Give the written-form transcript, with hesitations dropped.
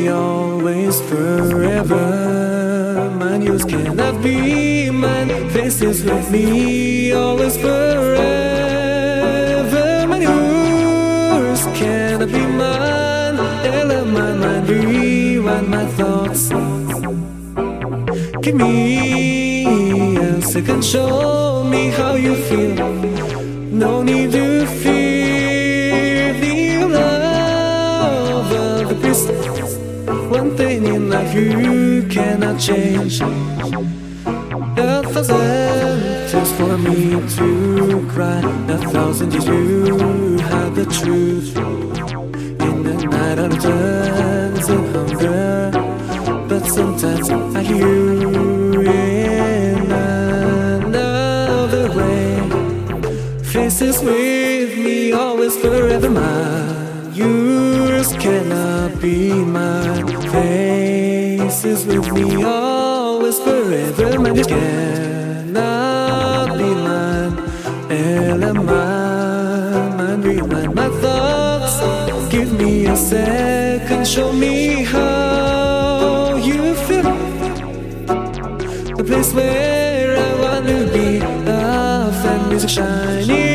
me always, forever. Mine, yours cannot be mine. Faces with me always, forever. Mine, yours cannot be mine. Let my mind rewind my thoughts. Give me a second, show me how you feel. No need to fear the love of the beast. One thing in life you cannot change. 1,000 tears for me to cry. 1,000 years you hide the truth. In the night I turn to hunger, but sometimes I hear you in another way. Faces with me always, forever mine. Yours cannot be mine. Faces with me always, forever mine. Yours cannot be mine. Mine, rewind my thoughts. Give me a second, show me how you feel. The place where I want to be, love and music shining.